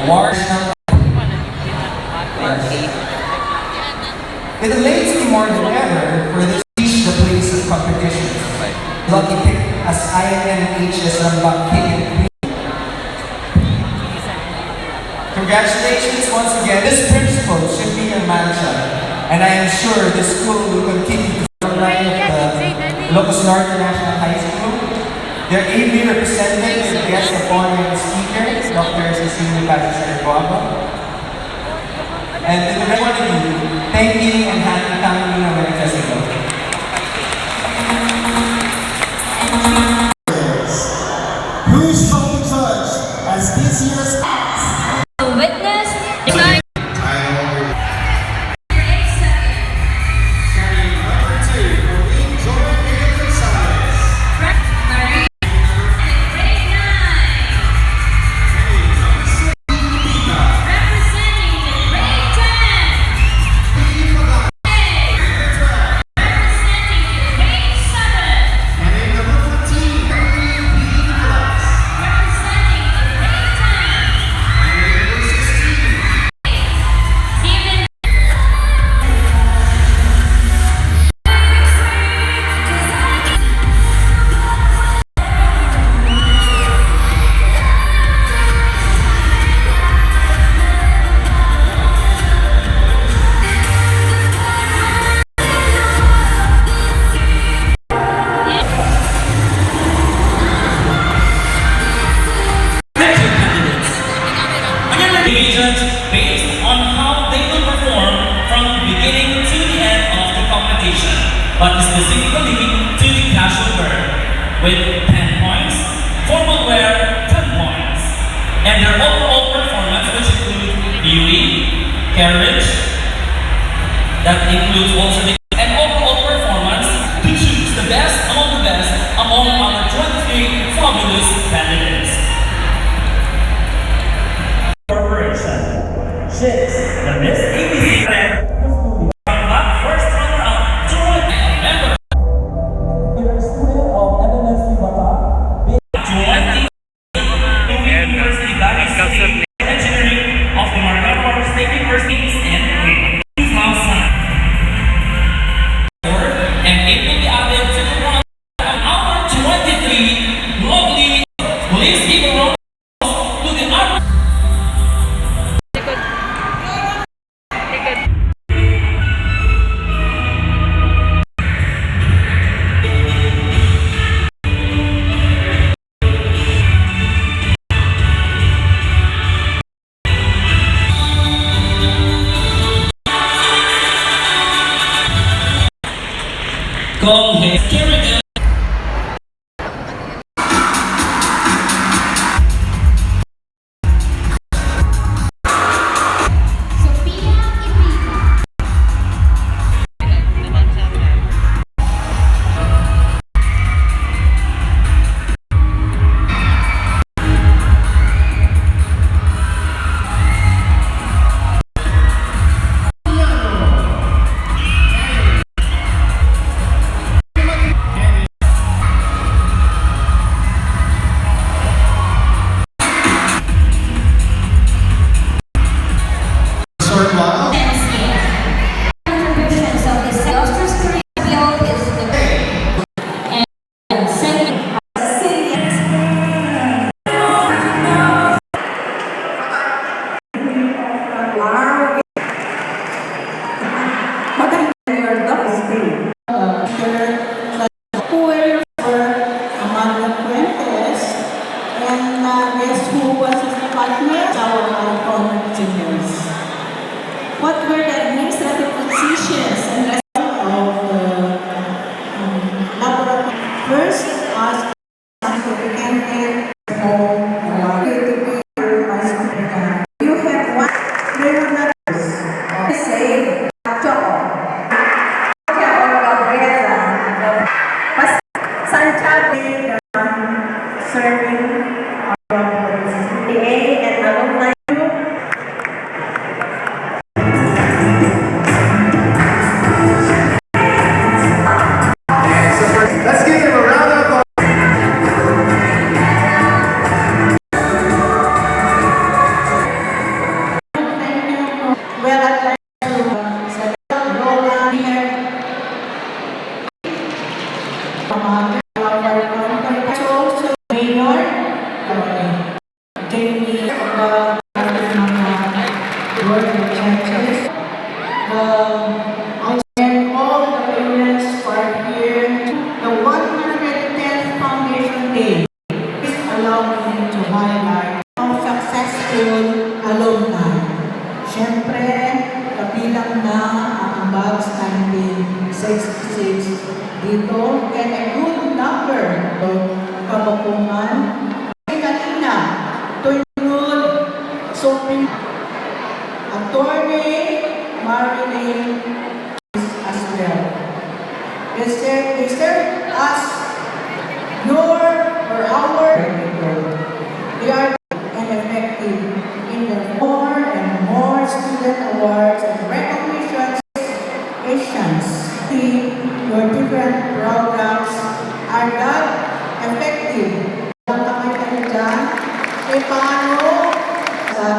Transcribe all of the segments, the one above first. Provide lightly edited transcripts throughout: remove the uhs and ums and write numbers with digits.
awards ng it elates me more than ever for this reach the place of competition. Lucky pick as INNHS Rambak King and Queen. Congratulations once again. This principal should be a mantra, and I am sure the school will continue to line of the Ilocos Norte National High School. They're ably represented with guest of honor and speaker, Dr. Cecilia Pazos. And to the rest of you, thank you and happy coming of our festival. Who's home judge as this year's witness based on how they will perform from the beginning to the end of the competition, but specifically to the casual wear with 10 points, formal wear 10 points, and their overall performance, which include beauty, carriage, that includes also the and overall performance to choose the best among our 23 fabulous candidates. Six, the Miss ABC first runner-up, joy and member. Student of INNHS Rambak, University Baptist Engineering of the Maragawa State University and and it will be added to the one our 23 lovely. Please give a round to the other. Go ahead. What were the administrative positions and responsibilities of the laboratory? First, ask to begin you have one say serving the A and alumni. board of judges, and all the parents who are here. The 110th Foundation Day. Please allow me to highlight our successful alumni. Siyempre, kabilang na ang batch 1966 dito, and a good number of kabakungan. Kanina, Tuyod, Sophie, Attorney Marilyn as well. They serve as your or our they are and effective in the more and more student awards and recognitions. Your different programs are not effective. Pagkamay kayo dyan, paano sa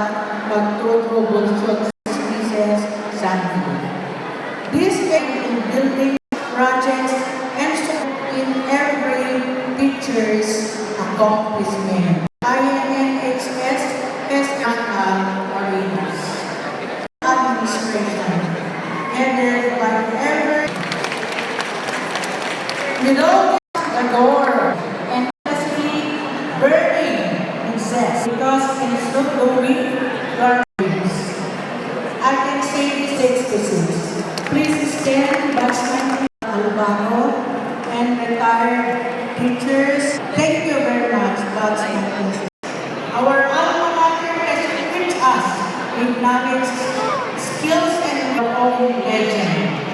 pagtutubunsot sa species Sunday. This is in building projects and in every teacher's accomplishment. INNHS has arenas. Administration headed by every the door and honestly burning exists because it is not going garbage. I can say this 66. Please stand back Albano and retired teachers. Thank you very much, God's blessings. Our alma mater has equipped us with knowledge, skills, and our own legend.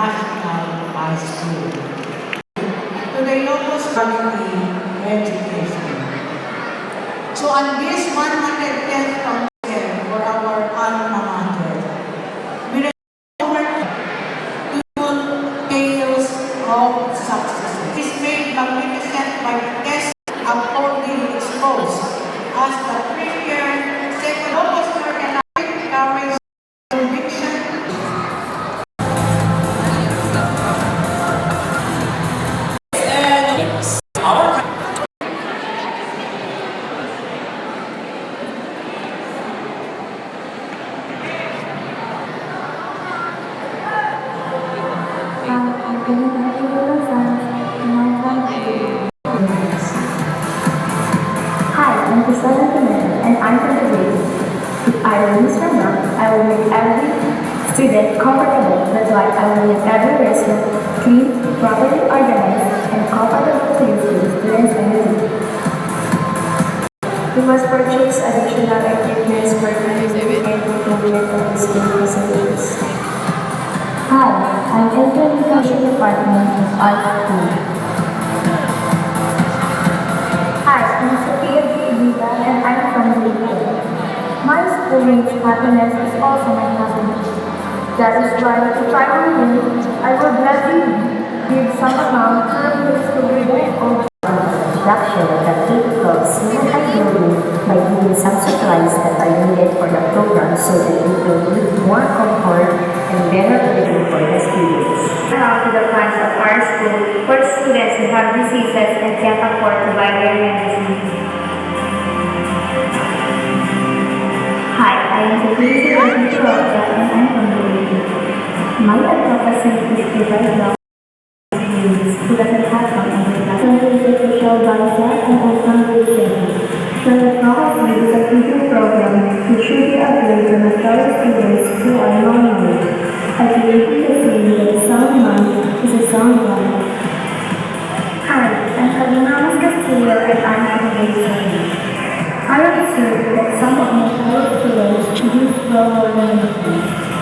National High School. To the Ilocos quality education. So on this 110th function for our alma mater, we recover two tales of success. It is made magnificent by the guests upholding exposed as the premier second Ilocos organized courage conviction. Hi, I'm Priscilla and I'm from the base. If I INNHS Rambak, I will make every student comfortable. That's why I will make every restroom clean, properly organized, and comfortable to use for students and youth. We must purchase additional equipment for cleaning and improvement of the school facilities. Hi, I'm entering the Education Department of Art School. Hi, I'm Sophia Vita and I'm from Ilocos. My school means happiness is also my happiness. That is why if I were you, I would gladly give some amount to the school of introduction of the K-12 senior high building by giving some supplies that are needed for the program so that it will give more comfort and better living for the students. Now to the funds of our school for students who have diseases and can't afford to buy their medicines. Hi, I am the principal of Norte and I'm from Norte. My advocacy is to provide now who doesn't have money. Social Bansa and our foundation. So the advocacy is a future program which should be available to my fellow students who are non-knowledge. I believe in the saying that a sound mind is a sound body. Hi, I'm Kalinamas Castillo and I'm from Norte. I observed that some of my fellow students use global languages.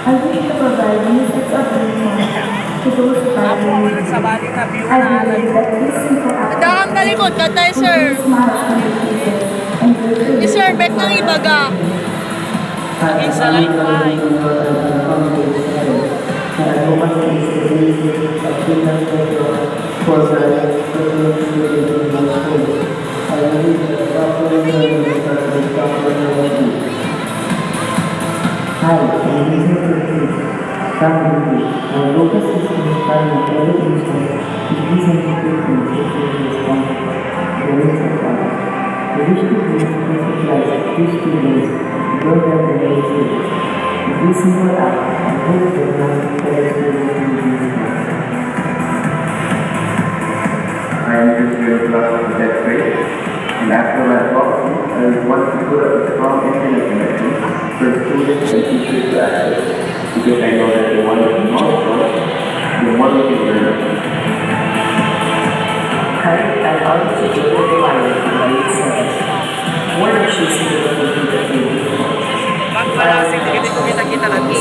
I wish to provide new sets of income to those families. I believe that this simple act Daang talikod, tatay sir. Sir, bet ng ibaga. Isa lang ay. Hi, I'm from Our focus is to inspire every student to be sensitive to social responsibility. The needs of others. wish to please message two students go their related. This simple act and hope that not better students will be with I am just your class of that grade, and after my talking, I want to put up a strong internet connection for students and teachers to access, because I know that the more we know, the more we can learn. I always enjoy the wireless in my research. More than she's able to do the field. Pag wala kasi hindi ko kita-kita lagi.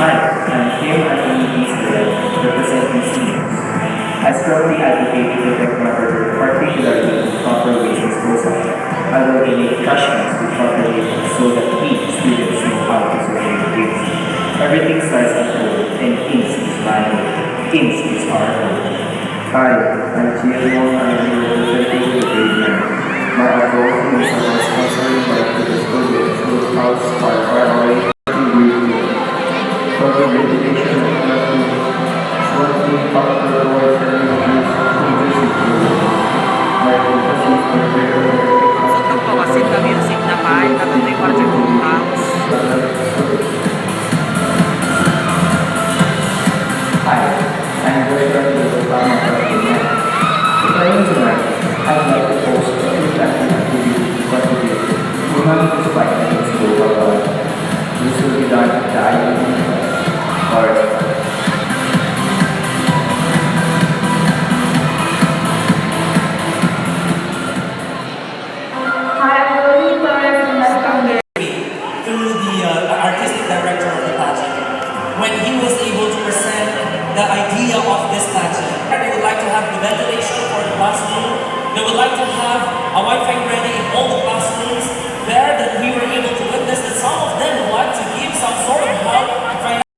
Hi, I'm here at INNHS Rambak, representing seniors. I strongly advocate to protect rubber, particularly proper waste disposal. I will donate trash cans to proper labels so that we, students, know how to segregate waste. Everything starts at home, and INNHS is my home. INNHS is our home. Hi, I'm Chiemo, I am representing the grade 9. My approach is a sponsoring back to the students whose house are far away to grade 2. For the vegetation of nothing, one thing factor towards the university. My emphasis on regular Sobrang pawasin na music na part na may project ng house. Hi, I'm Joshua with the Obama President. If I was right, I'd like to post a few activity to contribute to humanity fight against global warming. This will be done at the INNHS or through the artistic director of the pageant. When he was able to present the idea of this pageant, they would like to have the ventilation for the classroom. They would like to have a Wi-Fi ready in all the classrooms there, that we were able to witness that some of them would like to give some sort of help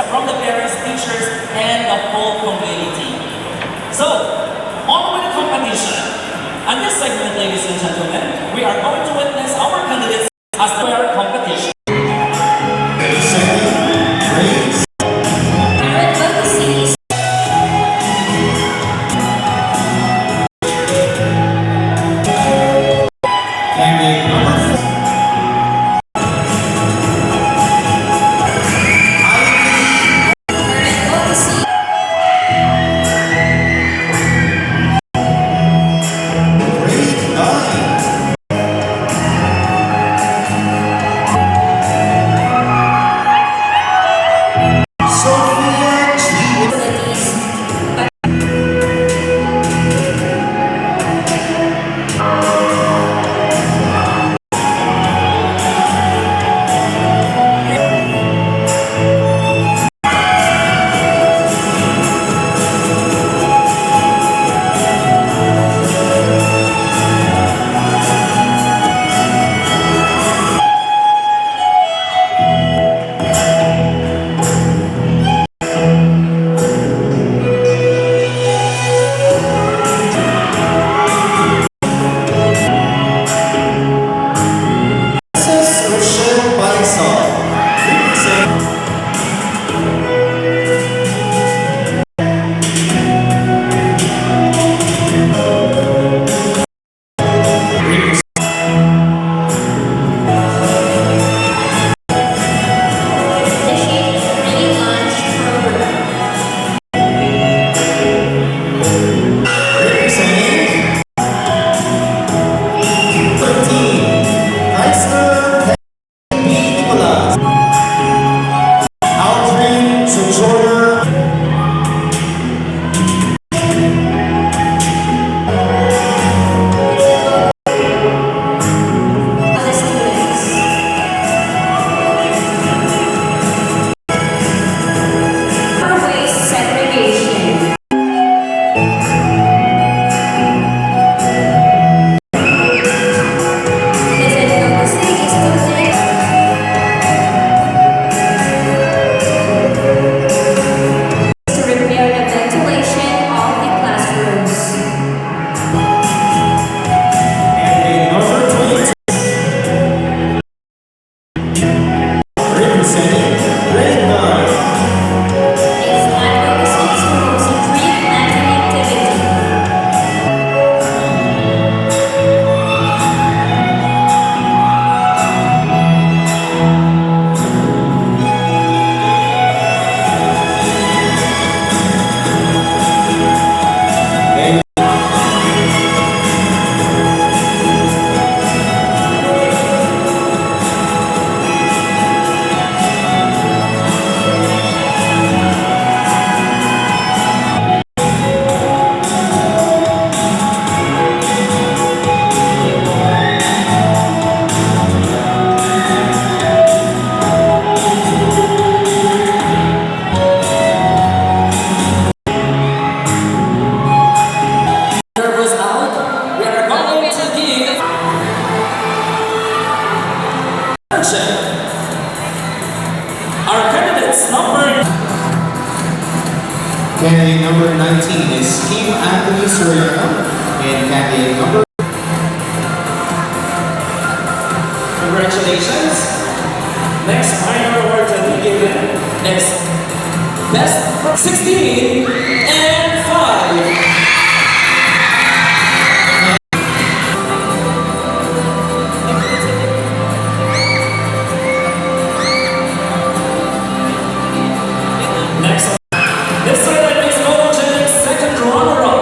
from the parents, teachers, and the whole community. So, on with the competition. On this segment, ladies and gentlemen, we are going to witness our candidates as their competition. Candidate number 19 is Kim Anthony Soriano. And candidate number Congratulations. Next minor award to be given is Best 16 and 5. Next, this one is photogenic second runner-up.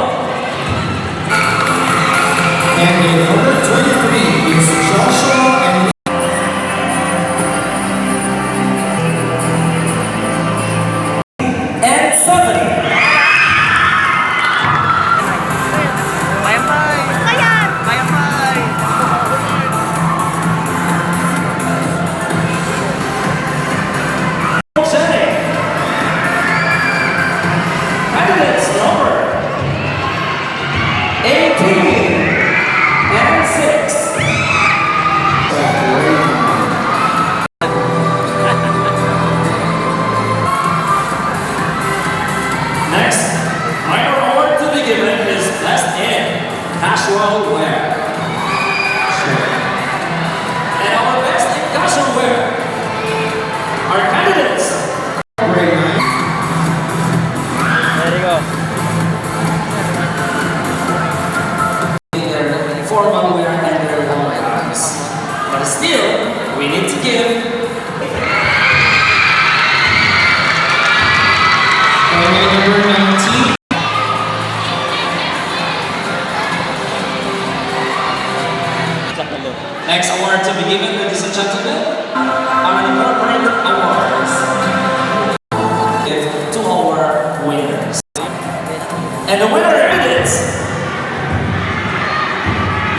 candidate number 23 is Joshua and And 7. Photogenic. Candidates number 18 and 6. Next, minor award to be given is Best in Casual Wear. And our Best in Casual Wear are candidates. grade 9. Their formal wear and their long items. But still, we need to give Candidate number 19. next award to be given, ladies and gentlemen, are the corporate awards. Give to our winners. And the winner is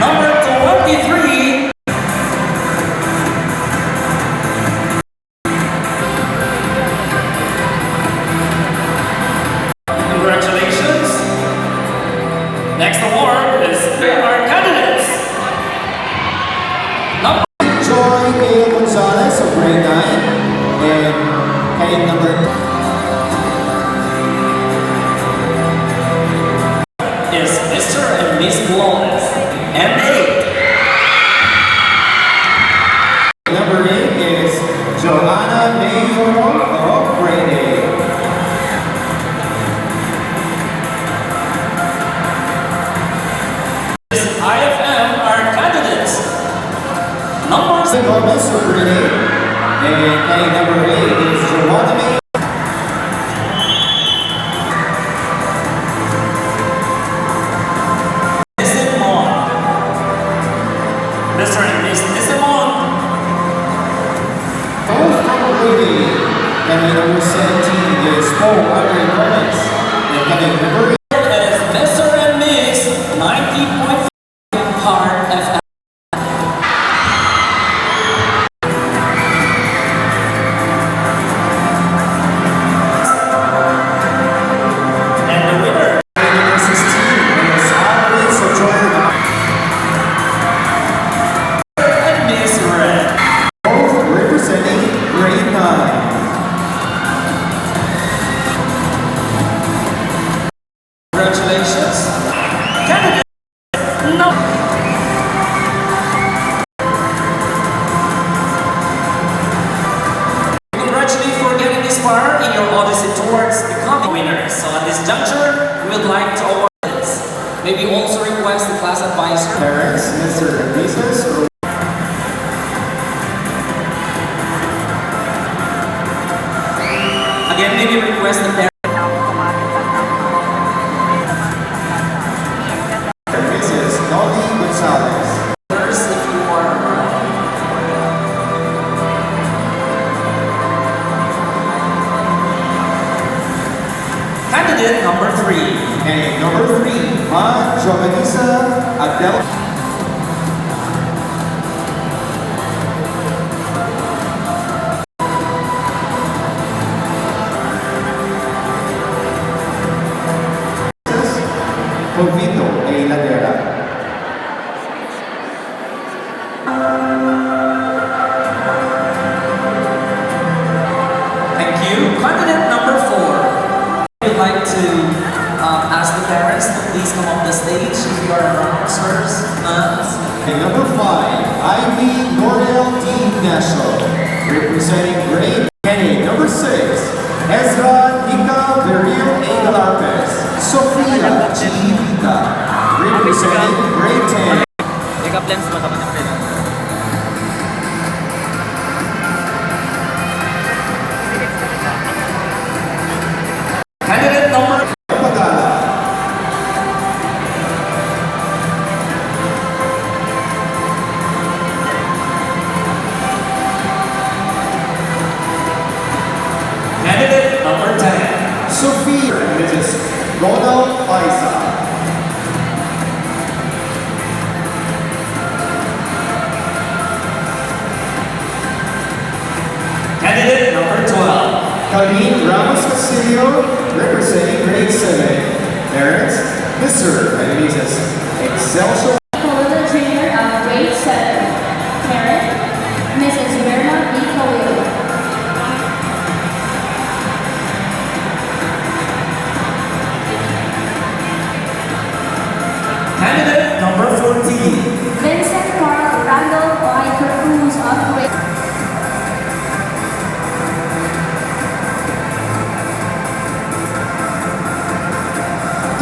number 23. Congratulations. Next award is our candidates. Number Joy A. Gonzalez of grade 9. And candidate number is Mr. and Miss Flawless. And 8. number 8 is Joanna Mayor of grade 8. This IFM are candidates. Numbers Gomez of grade 8. And candidate number 8 is Joanna Mayor. Nisimon. Mr. and Miss Nisimon. Both from grade 8. Candidate number 17 is Paul Andre Gomez. And candidate number 8 Is Mr. and Miss 90.5 Heart FM. And the winner number 16 is Always a Joy. and Miss Red. Both representing grade 9. Congratulations. Candidate no. Congratulations for getting this far in your odyssey towards becoming winners. So at this juncture, we would like to award this. Maybe also request the class advisor. Parents, Mr. and Mrs. Again, maybe request the parents. Mrs. Nolly Gonzalez. If you are around. Candidate number 3. And number 3, Ma Jovenisa Adel. Jovito A. Ladera. Thank you. Candidate number 4. We'd like to parents to please come up the stage if you are around, sirs, moms. And number 5, Ivy Norte National, representing grade NA. Number 6, Ezra Nika Berrio A. Larpez, Sofia G. Vita, representing grade 10. Makeup lens mo naman ang pwede. Candidate number Pagala. Candidate number 10. Sophia, Mrs. Ronald Faisal. Candidate number 12. Colleen Ramos Castillo, representing grade 7. Parents, Mr. and Mrs. Excelsior. Colonel Jr. of grade 7. Parent, Mrs. Verna B. Khalil. Candidate number 14. Vincent Carl Randall White Cruz of grade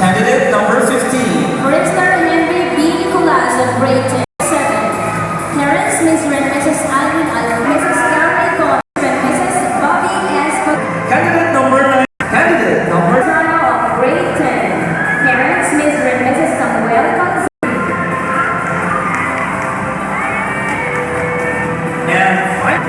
Candidate number 15. Prisoner Henry B. Nicolas of grade 7. Parents, Ms. and Mrs. Alvin Allen, Mrs. Gary Gomez, and Mrs. Bobby S. Candidate number 9. Candidate number Patrona of grade 10. Parents, Ms. and Mrs. Samuel Gonzalez. and 5.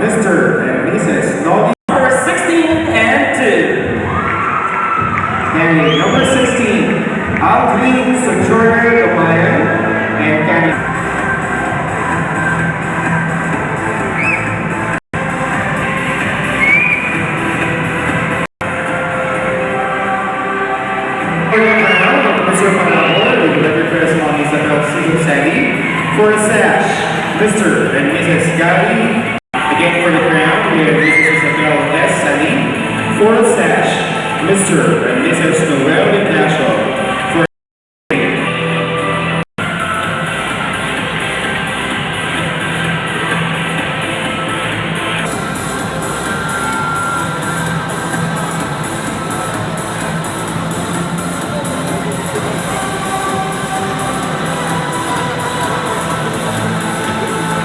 Mr. and Mrs. Nodi. Number 16 and 2. And number 16, Aldrin Sojourner Gamayan and Candy. For a sash, Mr. and Mrs. Gary. Again for the crown, we have Mrs. Isabel S. Sali. For a sash, Mr. and Mrs. Noel Ignacio. For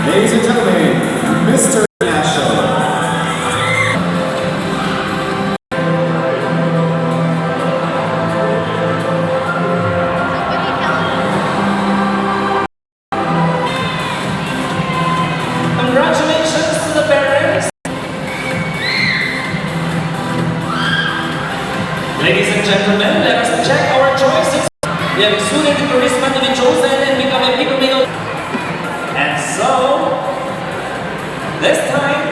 ladies and gentlemen, Mr. National. Congratulations to the parents. Ladies and gentlemen, let us check our choices. We have excluded the charisma to be chosen and become a people middle. And so, this time,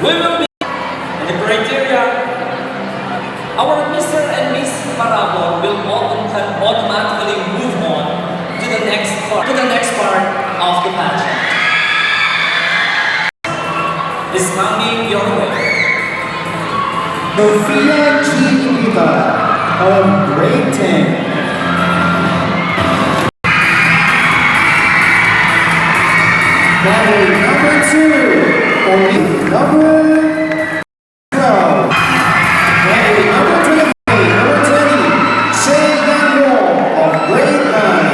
we will be in the criteria. Our Mr. and Miss Parabor will automatically move on to the next part of the pageant. Is coming your way. Sofia G. Vita of grade 10. Category number 2, only number 12. Category number 23, number 20, Shay Yango of grade 9.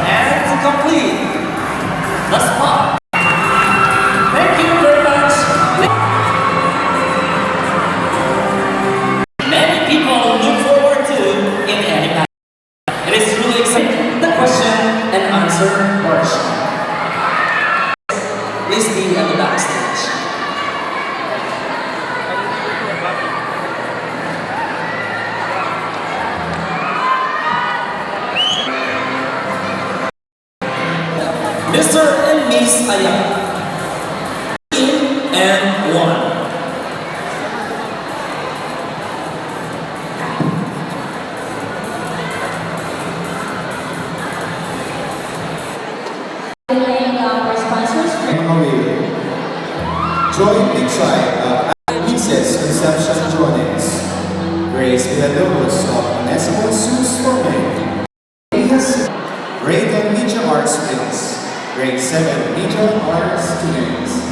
And to complete the spot. Thank you very much. Many people look forward to in any pageant. It is truly exciting. The question and answer portion. Please be at the backstage. Mr. and Miss Ayala. And 1. side of INNHS Conception Jones, Grace Villalobos of Onesimo Sus Forming. Grade 10 Media Arts students, Grade 7 Media Arts students.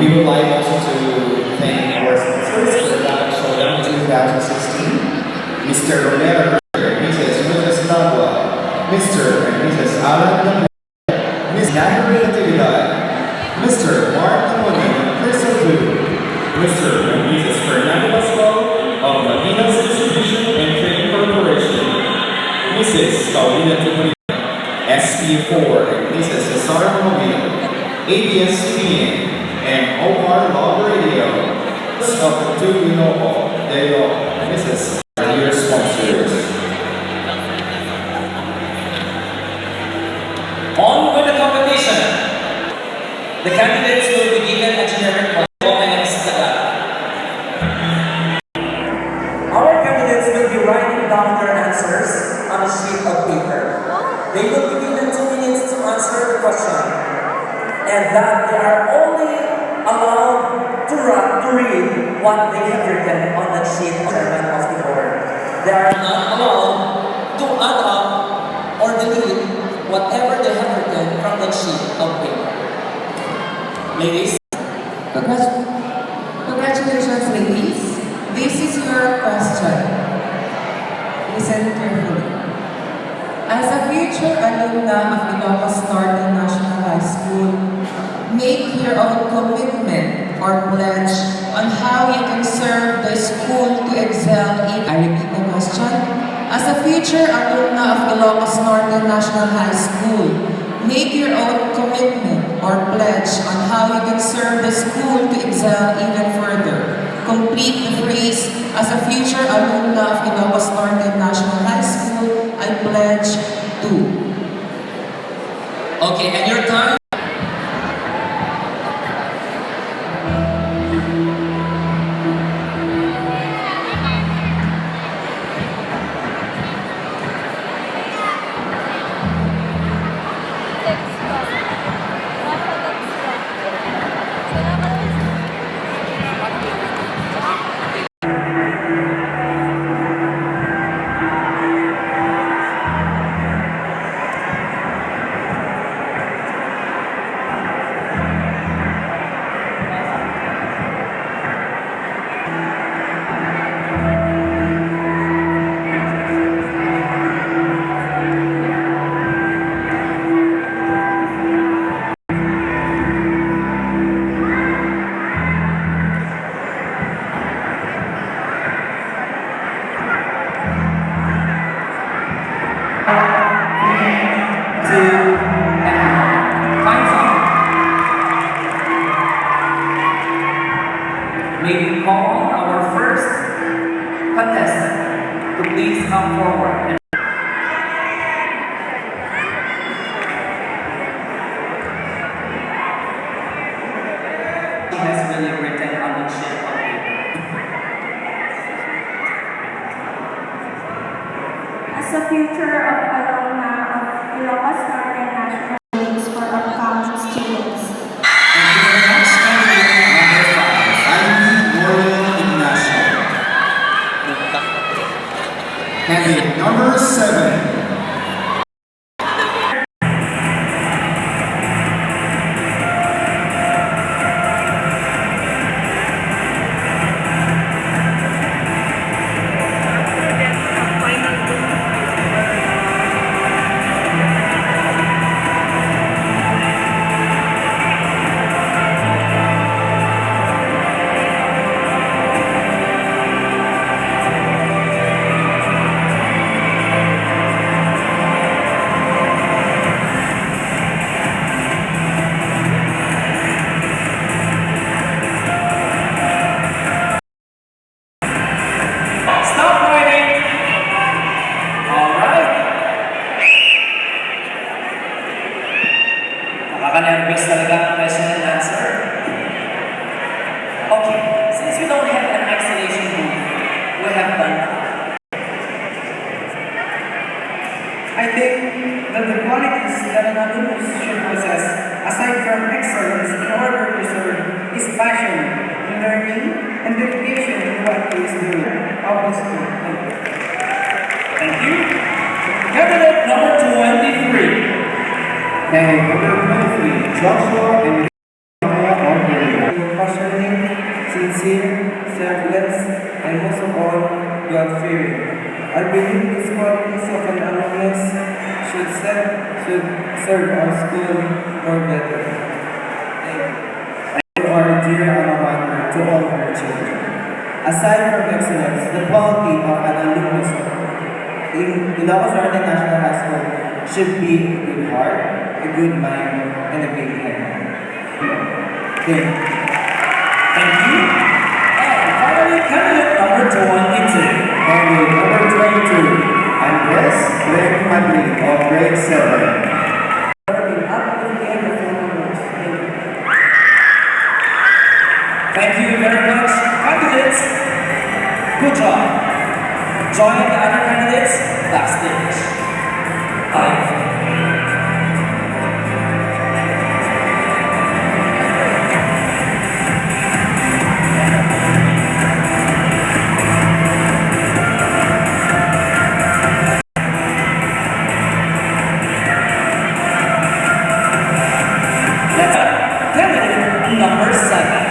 We would like also to thank our sponsors for that showdown 2016. Mr. Romero, Mrs. Lucas Tagua, Mr. and Mrs. Alan, Ms. Nagari Natividad, Mr. Mark Namoni of Crystal Blue, Mr. and Mrs. Fernando Pascual of Latinos Distribution and Trading Corporation, Mrs. Paulina Tupani, SP4 and Mrs. Cesar Mobile, ABS-CBN, and Omar Law Radio of the two we know all. They are Mrs. are your sponsors. On with the competition. The candidates will be given a generic comments. Our candidates will be writing down their answers on a sheet of paper. They will be given 2 minutes to answer the question, and that they are only allowed to read what they have written on the sheet of the board. They are not allowed to add up or delete whatever they have written from the sheet of paper. Ladies, congratulations, ladies. This is your question. Listen carefully. As a future alumna of Ilocos Norte National High School, make your own commitment or pledge on how you can serve the school to excel in. I repeat the question. As a future alumna of Ilocos Norte National High School, make your own commitment or pledge on how you can serve the school to excel even further. Complete the phrase, as a future alumna of Ilocos Norte National High School, I pledge to. Okay, and your time. Naka-nervous talaga ang question and answer. Okay, since we don't have an isolation booth, we have done. I think that the qualities that an alumnus should possess, aside from excellence in order to serve, is passion in learning and dedication in what he is doing. Obviously. Thank you. Candidate number 23. And number 23, Joshua and Passionate, sincere, selfless, and most of all, God-fearing. I believe these qualities of an alumnus should serve our school more better. to our dear alma mater, to all her children. Aside from excellence, the quality of an alumnus in Ilocos Norte National High School should be a good heart, a good mind, and a big head. Okay. Thank you. And finally, candidate number 22. And with number 22, Andres Greg Madrid of grade 7. Thank you very much, candidates. Good job. Join the other candidates backstage. Bye. Candidate number 7.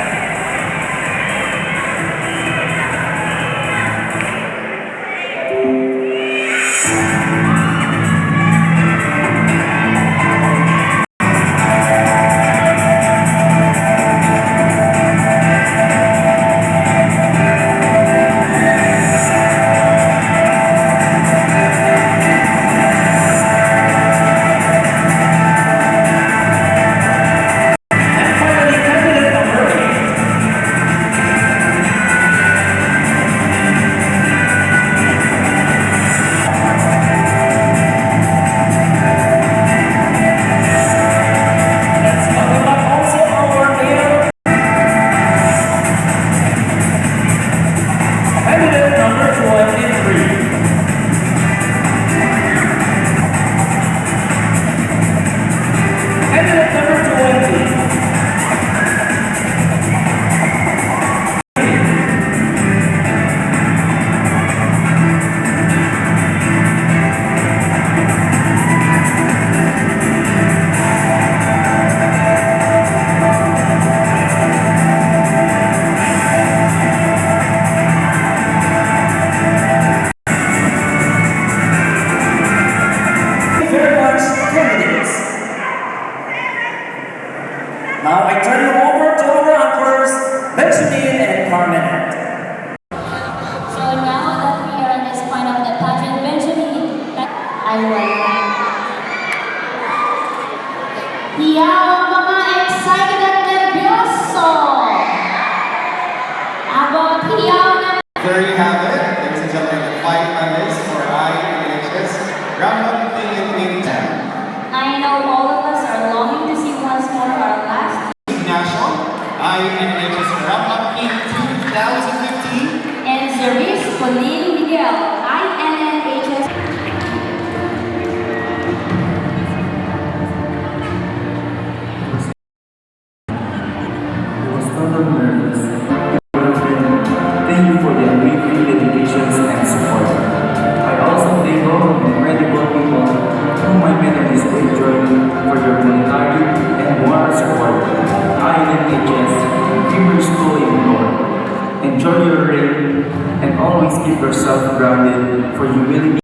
Now I turn you over to our anchors, Benjamin and Carmen. So now that we are at this point of the pageant, Benjamin, I will. Hiyaw mga excited at nervyoso. Abot hiyaw na. There you have it, ladies and gentlemen, the 5 finalists for INNHS Rambak in I know all of us are longing to see once more our last National INNHS Rambak in 2015. and Zeris Colleen Miguel, INNHS. I was totally nervous. Thank you for the unwavering dedications and support. I also thank all of the incredible people whom I met on this great journey for their voluntary and moral support. INNHS, keep your school in Norte. Enjoy your rain and always keep yourself grounded, for you will be.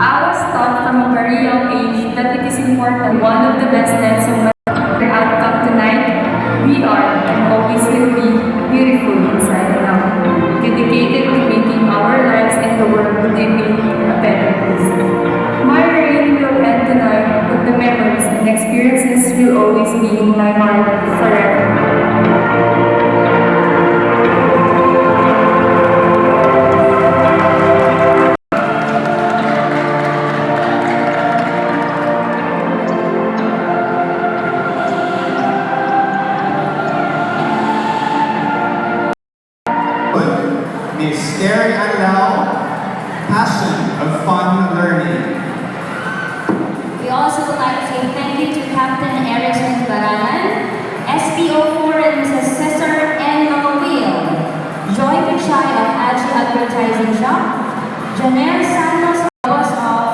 I was taught from a very young age that it is important. One of the best lessons of the outcome tonight, we are and always will be beautiful inside and out, dedicated to making our lives and the Miss Terry Anlao, passion of fun learning. We also would like to say thank you to Captain Erickson Baralan, SPO4 and Mrs. Cesar N. Mawil, Joy Pichay of Algi Advertising Shop, Janer Santos Boss of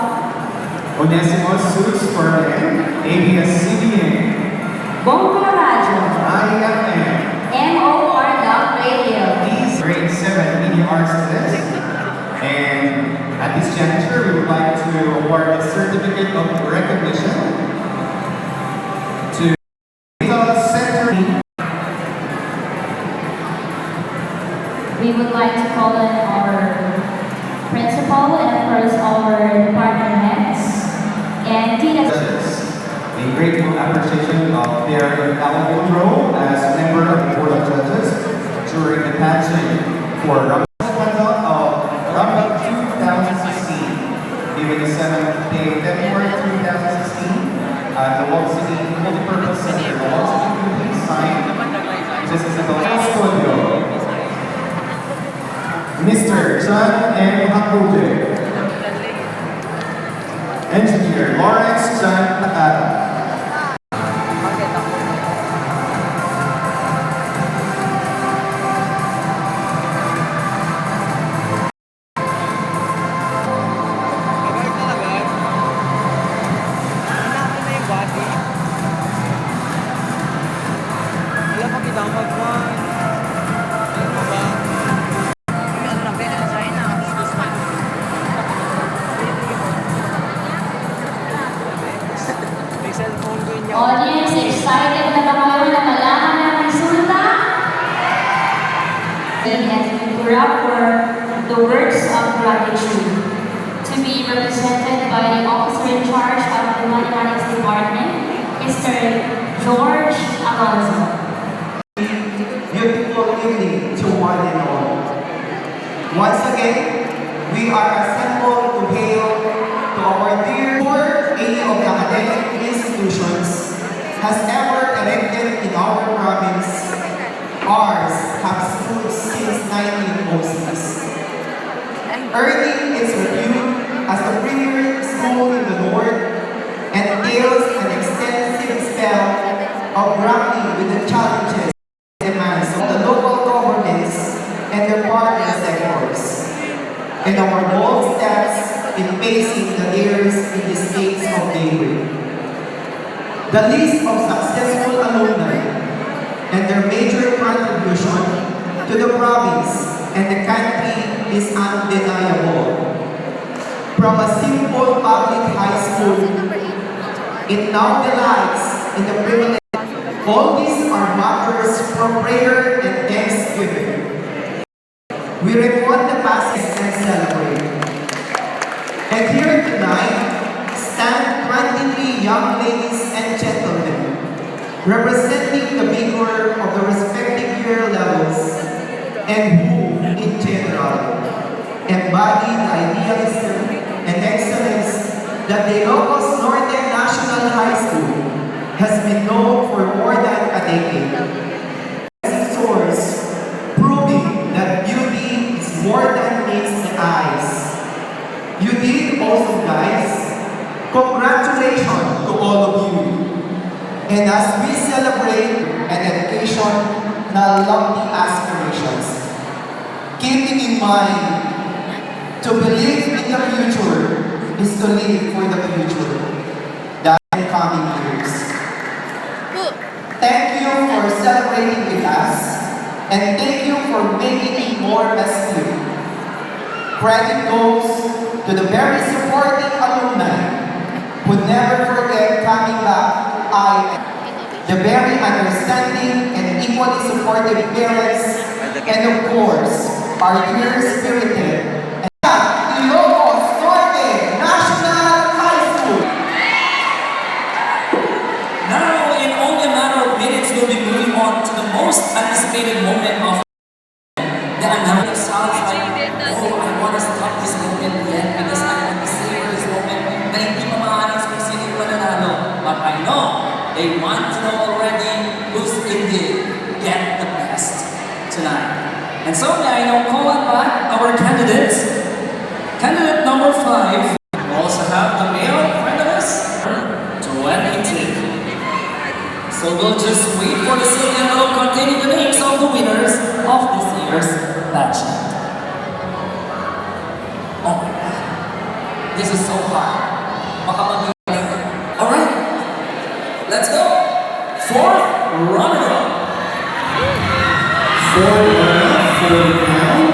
Onesimus Suits for Men, ABS-CBN, Bongo Radio, INN, MOR Love Radio. these grade 7 media arts students. And at this juncture, we would like to award a certificate of recognition to the center. We would like to call on our principal and of course our department heads and teachers. A grateful appreciation of their valuable role as member of the Board of Judges during the pageant for Rambak 2016, given the 7th day of February 2016 at the Walt City Multipurpose Center, the Walt City Community Sign, just as the studio. Mr. John M. Hakuje, Engineer Lawrence John Takata. Audience, excited na ba kayo na malaman ang resulta? And we wrap for the words of gratitude to be represented by the officer in charge of the Mathematics Department, Mr. George Alonzo. Beautiful evening to one and all. Once again, we are assembled to hail to our dear board. Any of the academic institutions has ever elected in our province. Ours have stood since 1906. Earning its repute as the premier school in the North entails an extensive spell of grappling with the challenges and demands of the local governments and their partner sectors, and our bold steps in facing the layers in the states of daybreak. The list of successful alumni and their major contribution to the province and the country is undeniable. From a simple public high school, it now delights in the privilege. All these are matters for prayer and thanksgiving. We record the past and celebrate. And here tonight stand 23 young ladies and gentlemen, representing the vigor of the respective year levels, and who, in general, embody the idealism and excellence that the Ilocos Norte National High School has been known for more than a decade. Source proving that beauty is more than meets the eyes. You did also, guys. Congratulations to all of you. And as we celebrate an education na lofty aspirations, keeping in mind to believe in the future is to live for the future, the coming years. Thank you for celebrating with us, and thank you for making it more festive. Credit goes to the very supporting alumni who never forget coming back, the very understanding and equally supportive parents, and of course, our dear spirited Ilocos Norte National High School. Now, in only a matter of minutes, we'll be moving on to the most anticipated moment of the announcement. Sounds like, oh, I want to stop this moment yet because I want to savor this moment. Na hindi pa maalis kung sino yung mananalo. But I know they want to know already who's indeed get the best tonight. And so may I now call on back our candidates. Candidate number 5. We also have the male finalist, 22. So we'll just wait for the silk envelope containing the names of the winners of this year's pageant. Oh my God. This is so hard. Alright, let's go. 4th runner-up. 4th runner-up for the crown.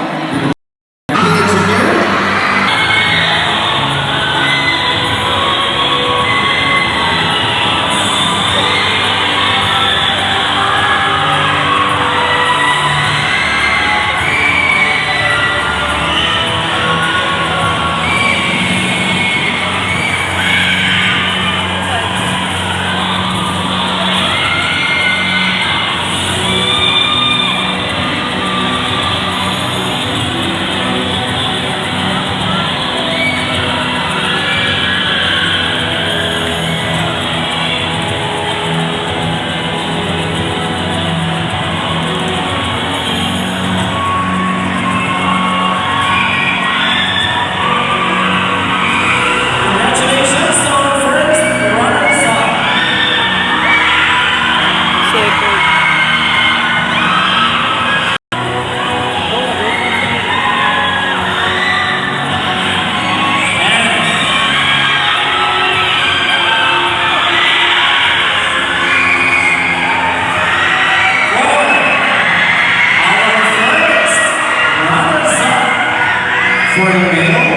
For the male,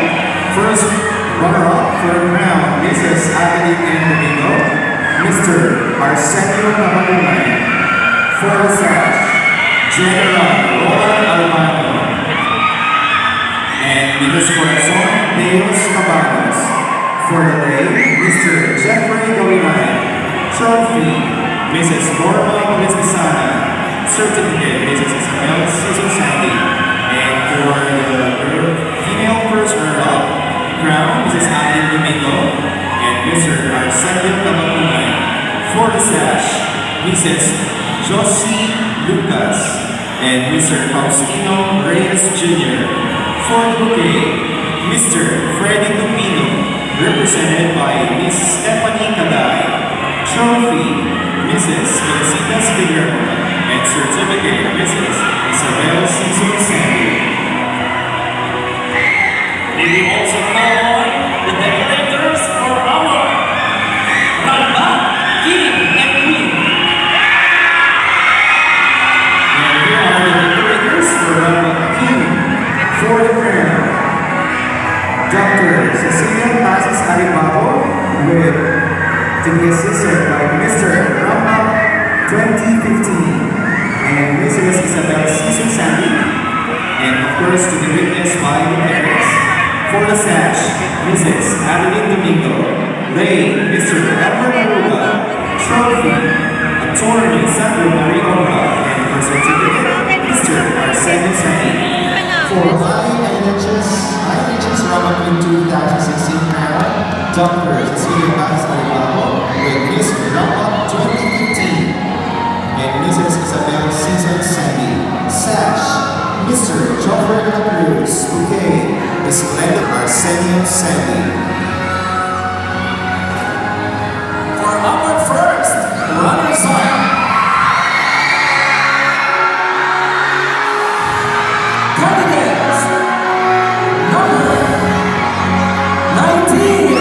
first runner-up for the crown, Mrs. Adeline and Domingo, Mr. Arsenio Namanunay. For the sash, General Roland Albano. And Mrs. Corazon Deos Cabanos. For the day, Mr. Jeffrey Gawinay. Trophy, Mrs. Norma Mispisana. Certificate, Mrs. Isabel Cesar Sandy. And for the female first runner-up, crown, Mrs. Adeline Domingo, and Mr. Arsenio Namanunay. For the sash, Mrs. Josie Lucas, and Mr. Faustino Reyes Jr. For the bouquet, Mr. Freddy Tupino, represented by Miss Stephanie Caday. Trophy, Mrs. Felicitas Figueroa, and certificate, Mrs. Isabel Cesar Sandy. We will also call on the decorators for our Rambak King and Queen. And here are the decorators for Rambak King. For the crown, Dr. Cecilia Pasas Aribabo with to be assisted by Mr. Rambak 2015 and Mrs. Isabel Cesar Sandy, and of course to be witnessed by the parents. For the sash, Mrs. Adeline Domingo, lay Mr. Edward Aruba, trophy, attorney Sandro Mariora, and for certificate, Mr. Arsenio Sandy. For INNHS Rambak 2016 crown, Dr. Cecilia Pasas Aribabo with Miss Rambak 2015 and Mrs. Isabel Cesar Sandy. Sash, Mr. Joffrey de la Cruz, bouquet, Miss Glenda Arsenio Sandy. For our first runners-up, candidates number 19.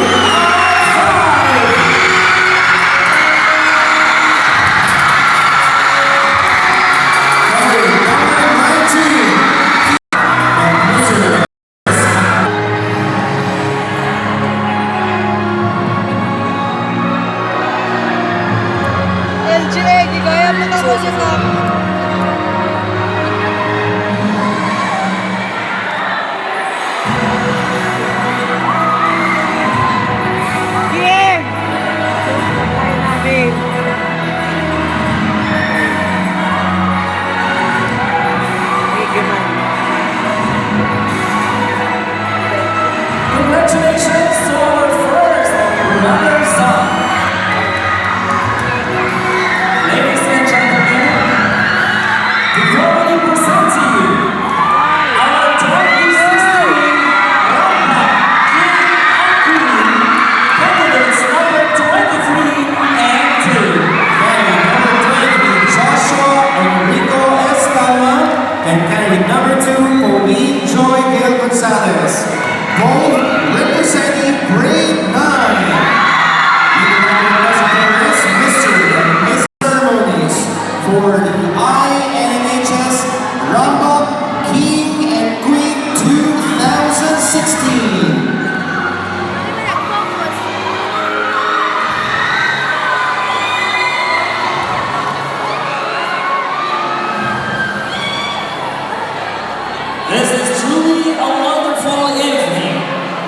This is truly a wonderful evening.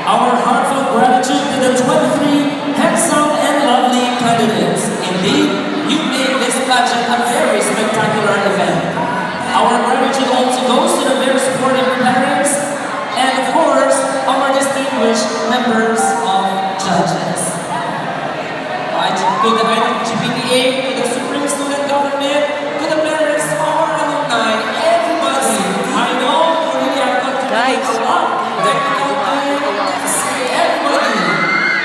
Our heartfelt gratitude to the 23 handsome and lovely candidates. Indeed, you made this pageant a very spectacular event. Our gratitude also goes to the very supportive parents and, of course, our distinguished members of judges. Right, to the INNHS, to the Supreme Student Government, to the parents, to our alumni, everybody. I know you really have contributed a lot. Technical team, everybody,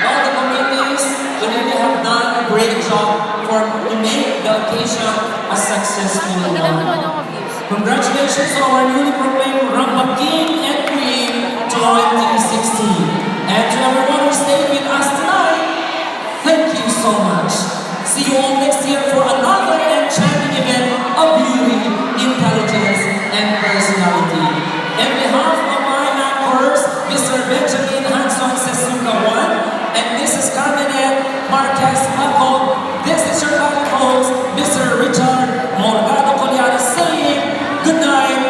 all the committees, you really have done a great job to make the occasion a successful one. Congratulations to our newly proclaimed Rambak King and Queen 2016. And to everyone who stayed with us tonight, thank you so much. See you all next year for another enchanting event of beauty, intelligence, and personality. On behalf of my anchors, Mr. Benjamin Hanson Sesuka I and Mrs. Carmenet Marquez Paco, this is your other host, Mr. Richard Morgado Colliares, saying good night,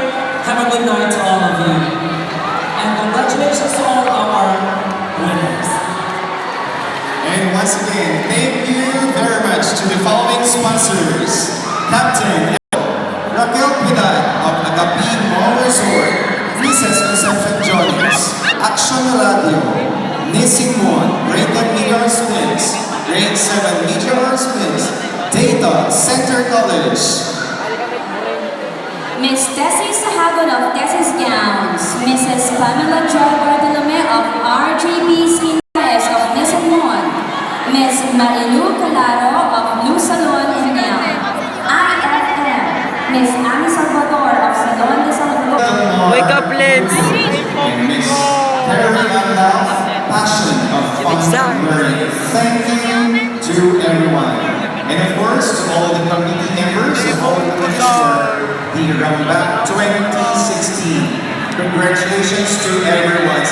have a good night to all of you. And congratulations to all our winners. And once again, thank you very much to the following sponsors. Captain Raquel Pinar of Agapi Mall Resort, Princess Conception Jones, Action Radio, Nisimon, Rated Media Students, Grade 7 Media Students, Data Center College, Miss Tessie Sahagon of Tessie's Gowns, Mrs. Pamela Joy Bartolome of RJBC of Nisimon, Miss Marilu Calaro of Blue Salon and Nail, IFM, Miss Ami Salvador of Salon de Salvador. Wake up, Lens! And Miss Terry Love, Passion of Fun Learning. Thank you to everyone. And of course, to all the committee members of all the for the Rambak 2016. Congratulations to everyone.